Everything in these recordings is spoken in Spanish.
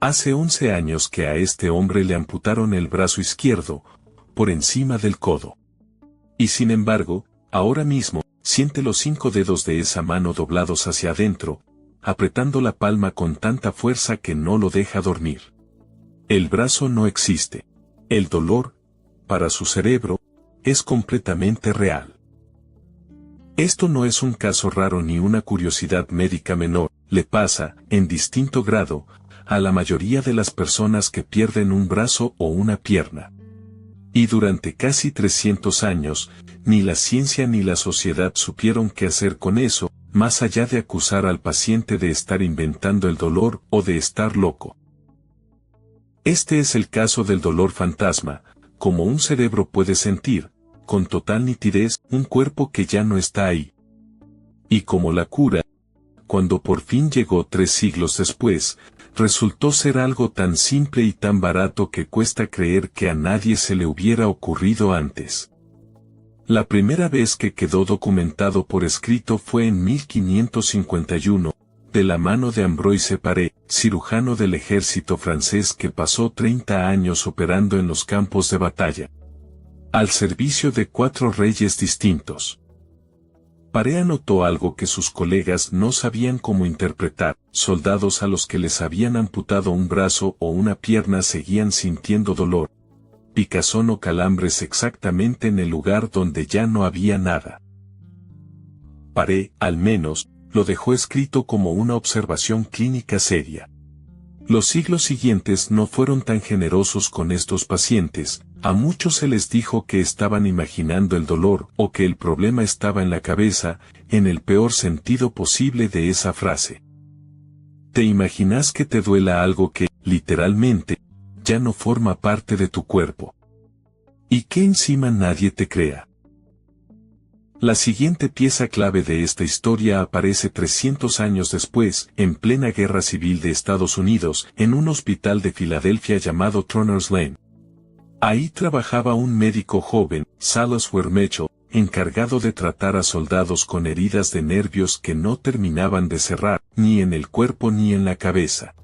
Hace 11 años que a este hombre le amputaron el brazo izquierdo, por encima del codo. Y sin embargo, ahora mismo, siente los 5 dedos de esa mano doblados hacia adentro, apretando la palma con tanta fuerza que no lo deja dormir. El brazo no existe. El dolor, para su cerebro, es completamente real. Esto no es un caso raro ni una curiosidad médica menor, le pasa, en distinto grado, a la mayoría de las personas que pierden un brazo o una pierna. Y durante casi 300 años, ni la ciencia ni la sociedad supieron qué hacer con eso, más allá de acusar al paciente de estar inventando el dolor o de estar loco. Este es el caso del dolor fantasma, como un cerebro puede sentir, con total nitidez, un cuerpo que ya no está ahí. Y como la cura, cuando por fin llegó 3 siglos después, resultó ser algo tan simple y tan barato que cuesta creer que a nadie se le hubiera ocurrido antes. La primera vez que quedó documentado por escrito fue en 1551, de la mano de Ambroise Paré, cirujano del ejército francés que pasó 30 años operando en los campos de batalla, al servicio de 4 reyes distintos. Paré anotó algo que sus colegas no sabían cómo interpretar: soldados a los que les habían amputado un brazo o una pierna seguían sintiendo dolor, picazón o calambres exactamente en el lugar donde ya no había nada. Paré, al menos, lo dejó escrito como una observación clínica seria. Los siglos siguientes no fueron tan generosos con estos pacientes, a muchos se les dijo que estaban imaginando el dolor o que el problema estaba en la cabeza, en el peor sentido posible de esa frase. ¿Te imaginas que te duela algo que, literalmente, ya no forma parte de tu cuerpo? Y que encima nadie te crea. La siguiente pieza clave de esta historia aparece 300 años después, en plena Guerra Civil de Estados Unidos, en un hospital de Filadelfia llamado Turner's Lane. Ahí trabajaba un médico joven, Silas Ware Mitchell, encargado de tratar a soldados con heridas de nervios que no terminaban de cerrar, ni en el cuerpo ni en la cabeza.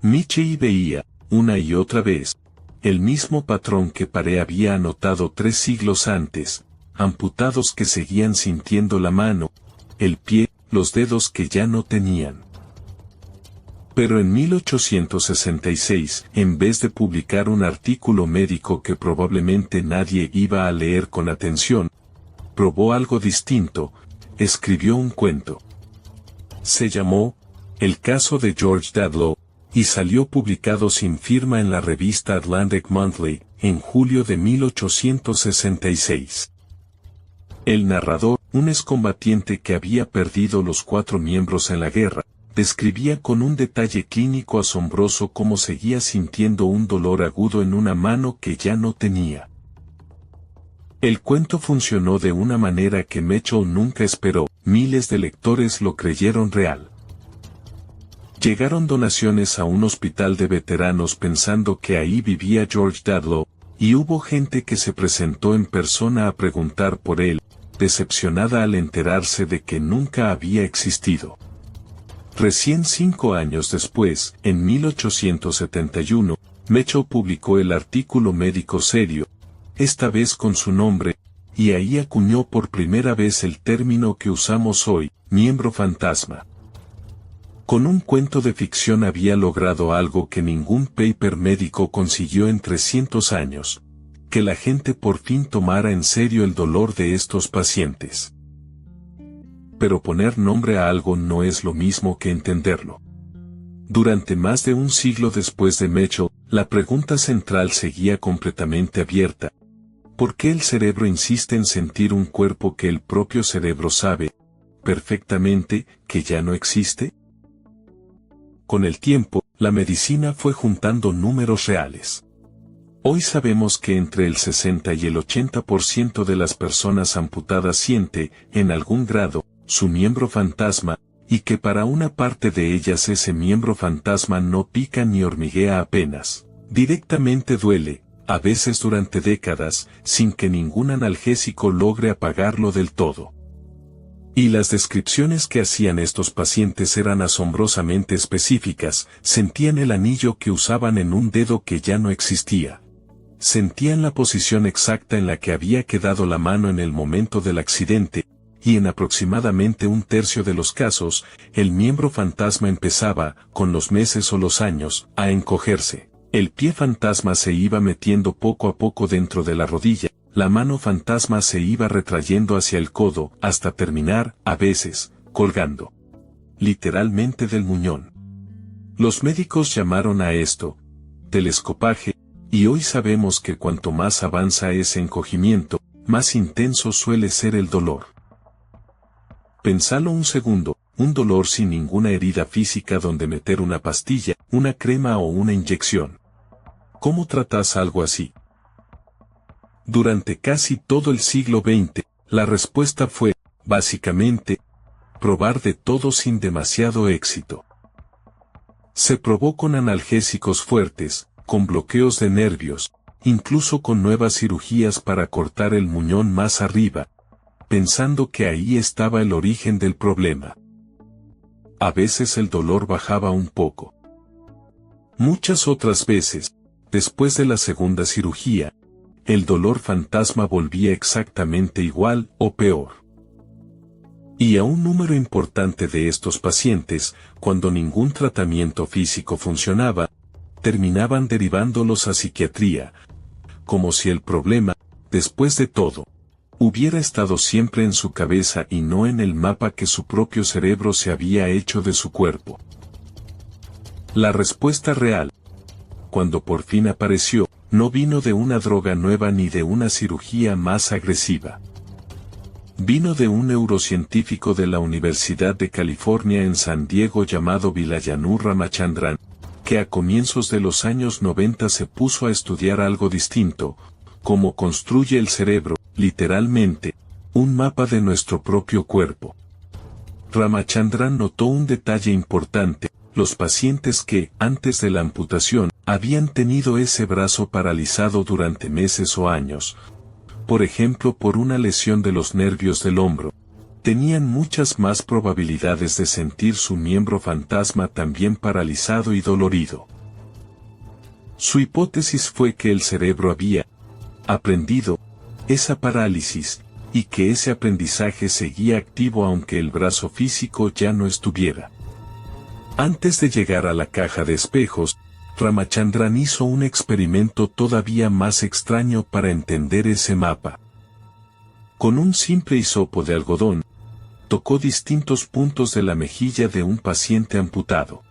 Mitchell veía, una y otra vez, el mismo patrón que Paré había anotado 3 siglos antes: amputados que seguían sintiendo la mano, el pie, los dedos que ya no tenían. Pero en 1866, en vez de publicar un artículo médico que probablemente nadie iba a leer con atención, probó algo distinto: escribió un cuento. Se llamó El caso de George Dadlow, y salió publicado sin firma en la revista Atlantic Monthly, en julio de 1866. El narrador, un excombatiente que había perdido los 4 miembros en la guerra, describía con un detalle clínico asombroso cómo seguía sintiendo un dolor agudo en una mano que ya no tenía. El cuento funcionó de una manera que Mitchell nunca esperó. Miles de lectores lo creyeron real. Llegaron donaciones a un hospital de veteranos pensando que ahí vivía George Dadlow, y hubo gente que se presentó en persona a preguntar por él, decepcionada al enterarse de que nunca había existido. Recién 5 años después, en 1871, Mitchell publicó el artículo médico serio, esta vez con su nombre, y ahí acuñó por primera vez el término que usamos hoy, miembro fantasma. Con un cuento de ficción había logrado algo que ningún paper médico consiguió en 300 años, que la gente por fin tomara en serio el dolor de estos pacientes. Pero poner nombre a algo no es lo mismo que entenderlo. Durante más de un siglo después de Mitchell, la pregunta central seguía completamente abierta: ¿por qué el cerebro insiste en sentir un cuerpo que el propio cerebro sabe perfectamente que ya no existe? Con el tiempo, la medicina fue juntando números reales. Hoy sabemos que entre el 60 y el 80% de las personas amputadas siente, en algún grado, su miembro fantasma, y que para una parte de ellas ese miembro fantasma no pica ni hormiguea apenas. Directamente duele, a veces durante décadas, sin que ningún analgésico logre apagarlo del todo. Y las descripciones que hacían estos pacientes eran asombrosamente específicas. Sentían el anillo que usaban en un dedo que ya no existía. Sentían la posición exacta en la que había quedado la mano en el momento del accidente, y en aproximadamente un tercio de los casos, el miembro fantasma empezaba, con los meses o los años, a encogerse. El pie fantasma se iba metiendo poco a poco dentro de la rodilla, la mano fantasma se iba retrayendo hacia el codo, hasta terminar, a veces, colgando literalmente del muñón. Los médicos llamaron a esto telescopaje, y hoy sabemos que cuanto más avanza ese encogimiento, más intenso suele ser el dolor. Pensalo un segundo, un dolor sin ninguna herida física donde meter una pastilla, una crema o una inyección. ¿Cómo tratas algo así? Durante casi todo el siglo XX, la respuesta fue, básicamente, probar de todo sin demasiado éxito. Se probó con analgésicos fuertes, con bloqueos de nervios, incluso con nuevas cirugías para cortar el muñón más arriba, pensando que ahí estaba el origen del problema. A veces el dolor bajaba un poco. Muchas otras veces, después de la segunda cirugía, el dolor fantasma volvía exactamente igual o peor. Y a un número importante de estos pacientes, cuando ningún tratamiento físico funcionaba, terminaban derivándolos a psiquiatría, como si el problema, después de todo, hubiera estado siempre en su cabeza y no en el mapa que su propio cerebro se había hecho de su cuerpo. La respuesta real, cuando por fin apareció, no vino de una droga nueva ni de una cirugía más agresiva. Vino de un neurocientífico de la Universidad de California en San Diego llamado Vilayanu Ramachandran, que a comienzos de los años 90 se puso a estudiar algo distinto, cómo construye el cerebro, literalmente, un mapa de nuestro propio cuerpo. Ramachandran notó un detalle importante: los pacientes que, antes de la amputación, habían tenido ese brazo paralizado durante meses o años, por ejemplo por una lesión de los nervios del hombro, tenían muchas más probabilidades de sentir su miembro fantasma también paralizado y dolorido. Su hipótesis fue que el cerebro había aprendido esa parálisis, y que ese aprendizaje seguía activo aunque el brazo físico ya no estuviera. Antes de llegar a la caja de espejos, Ramachandran hizo un experimento todavía más extraño para entender ese mapa. Con un simple hisopo de algodón, tocó distintos puntos de la mejilla de un paciente amputado.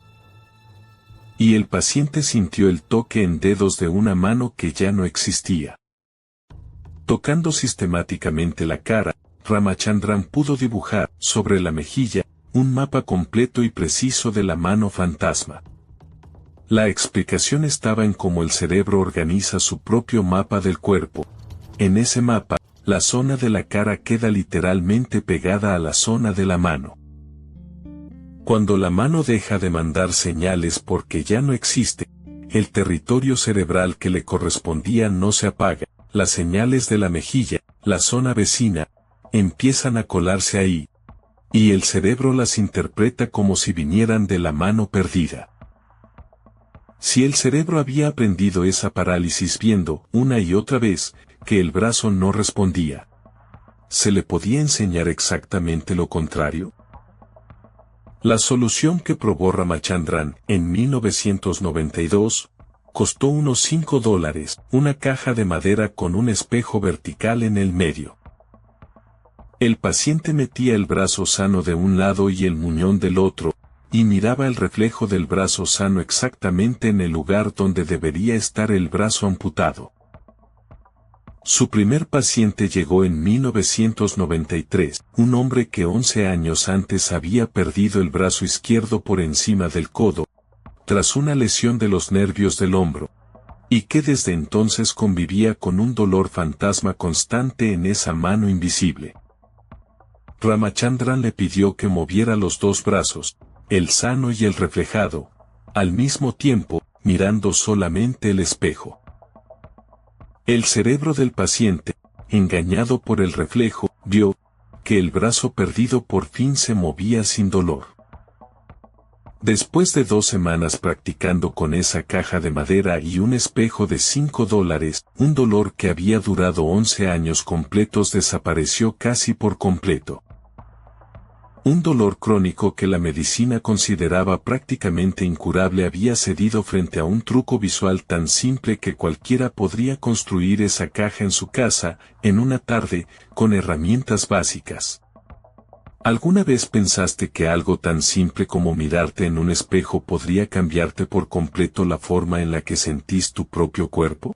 Y el paciente sintió el toque en dedos de una mano que ya no existía. Tocando sistemáticamente la cara, Ramachandran pudo dibujar, sobre la mejilla, un mapa completo y preciso de la mano fantasma. La explicación estaba en cómo el cerebro organiza su propio mapa del cuerpo. En ese mapa, la zona de la cara queda literalmente pegada a la zona de la mano. Cuando la mano deja de mandar señales porque ya no existe, el territorio cerebral que le correspondía no se apaga, las señales de la mejilla, la zona vecina, empiezan a colarse ahí, y el cerebro las interpreta como si vinieran de la mano perdida. Si el cerebro había aprendido esa parálisis viendo, una y otra vez, que el brazo no respondía, ¿se le podía enseñar exactamente lo contrario? La solución que probó Ramachandran, en 1992, costó unos $5, una caja de madera con un espejo vertical en el medio. El paciente metía el brazo sano de un lado y el muñón del otro, y miraba el reflejo del brazo sano exactamente en el lugar donde debería estar el brazo amputado. Su primer paciente llegó en 1993, un hombre que 11 años antes había perdido el brazo izquierdo por encima del codo, tras una lesión de los nervios del hombro, y que desde entonces convivía con un dolor fantasma constante en esa mano invisible. Ramachandran le pidió que moviera los dos brazos, el sano y el reflejado, al mismo tiempo, mirando solamente el espejo. El cerebro del paciente, engañado por el reflejo, vio que el brazo perdido por fin se movía sin dolor. Después de 2 semanas practicando con esa caja de madera y un espejo de $5, un dolor que había durado 11 años completos desapareció casi por completo. Un dolor crónico que la medicina consideraba prácticamente incurable había cedido frente a un truco visual tan simple que cualquiera podría construir esa caja en su casa, en una tarde, con herramientas básicas. ¿Alguna vez pensaste que algo tan simple como mirarte en un espejo podría cambiarte por completo la forma en la que sentís tu propio cuerpo?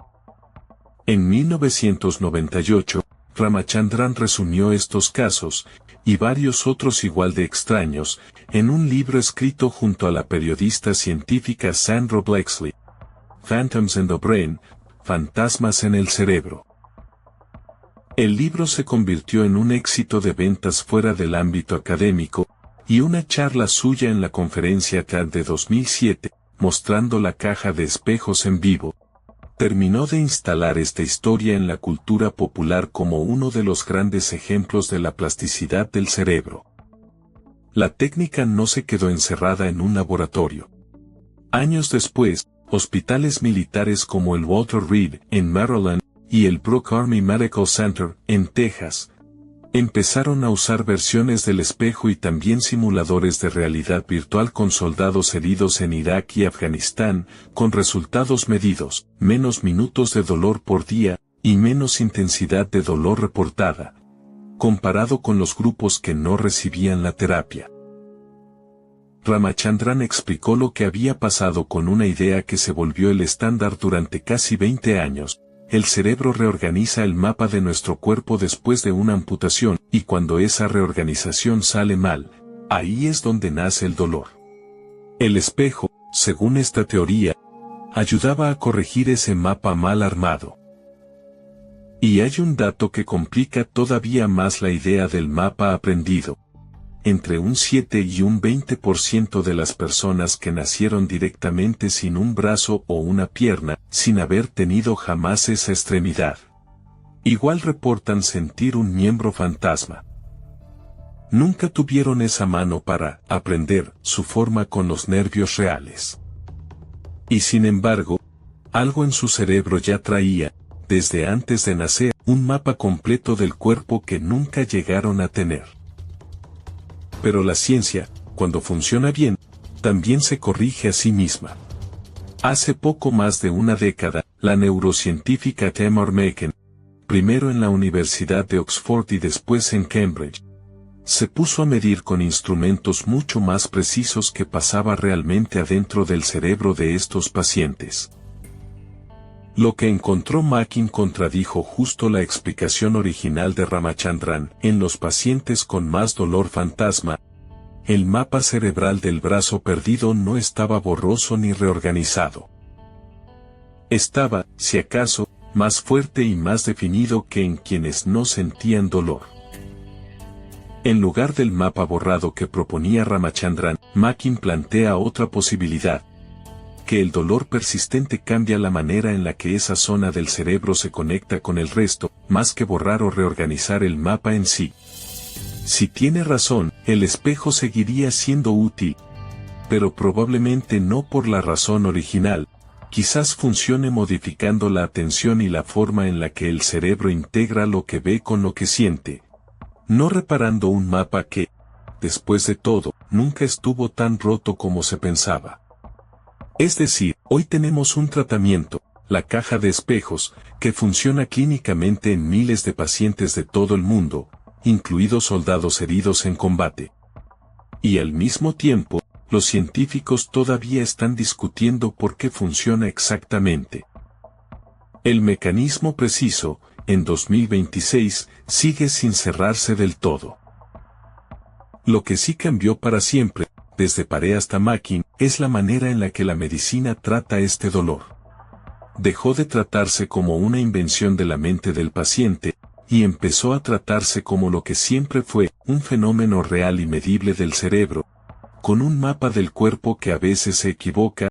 En 1998, Ramachandran resumió estos casos, y varios otros igual de extraños, en un libro escrito junto a la periodista científica Sandra Blakeslee, Phantoms in the Brain, Fantasmas en el Cerebro. El libro se convirtió en un éxito de ventas fuera del ámbito académico, y una charla suya en la conferencia TED de 2007, mostrando la caja de espejos en vivo, terminó de instalar esta historia en la cultura popular como uno de los grandes ejemplos de la plasticidad del cerebro. La técnica no se quedó encerrada en un laboratorio. Años después, hospitales militares como el Walter Reed, en Maryland, y el Brooke Army Medical Center, en Texas, empezaron a usar versiones del espejo y también simuladores de realidad virtual con soldados heridos en Irak y Afganistán, con resultados medidos, menos minutos de dolor por día, y menos intensidad de dolor reportada, comparado con los grupos que no recibían la terapia. Ramachandran explicó lo que había pasado con una idea que se volvió el estándar durante casi 20 años. El cerebro reorganiza el mapa de nuestro cuerpo después de una amputación, y cuando esa reorganización sale mal, ahí es donde nace el dolor. El espejo, según esta teoría, ayudaba a corregir ese mapa mal armado. Y hay un dato que complica todavía más la idea del mapa aprendido. Entre un 7 y un 20% de las personas que nacieron directamente sin un brazo o una pierna, sin haber tenido jamás esa extremidad, igual reportan sentir un miembro fantasma. Nunca tuvieron esa mano para aprender su forma con los nervios reales. Y sin embargo, algo en su cerebro ya traía, desde antes de nacer, un mapa completo del cuerpo que nunca llegaron a tener. Pero la ciencia, cuando funciona bien, también se corrige a sí misma. Hace poco más de una década, la neurocientífica Tamar Maken, primero en la Universidad de Oxford y después en Cambridge, se puso a medir con instrumentos mucho más precisos qué pasaba realmente adentro del cerebro de estos pacientes. Lo que encontró Maken contradijo justo la explicación original de Ramachandran. En los pacientes con más dolor fantasma, el mapa cerebral del brazo perdido no estaba borroso ni reorganizado. Estaba, si acaso, más fuerte y más definido que en quienes no sentían dolor. En lugar del mapa borrado que proponía Ramachandran, Maken plantea otra posibilidad: que el dolor persistente cambia la manera en la que esa zona del cerebro se conecta con el resto, más que borrar o reorganizar el mapa en sí. Si tiene razón, el espejo seguiría siendo útil, pero probablemente no por la razón original. Quizás funcione modificando la atención y la forma en la que el cerebro integra lo que ve con lo que siente, no reparando un mapa que, después de todo, nunca estuvo tan roto como se pensaba. Es decir, hoy tenemos un tratamiento, la caja de espejos, que funciona clínicamente en miles de pacientes de todo el mundo, incluidos soldados heridos en combate. Y al mismo tiempo, los científicos todavía están discutiendo por qué funciona exactamente. El mecanismo preciso, en 2026, sigue sin cerrarse del todo. Lo que sí cambió para siempre, desde Paré hasta Maken, es la manera en la que la medicina trata este dolor. Dejó de tratarse como una invención de la mente del paciente, y empezó a tratarse como lo que siempre fue, un fenómeno real y medible del cerebro, con un mapa del cuerpo que a veces se equivoca,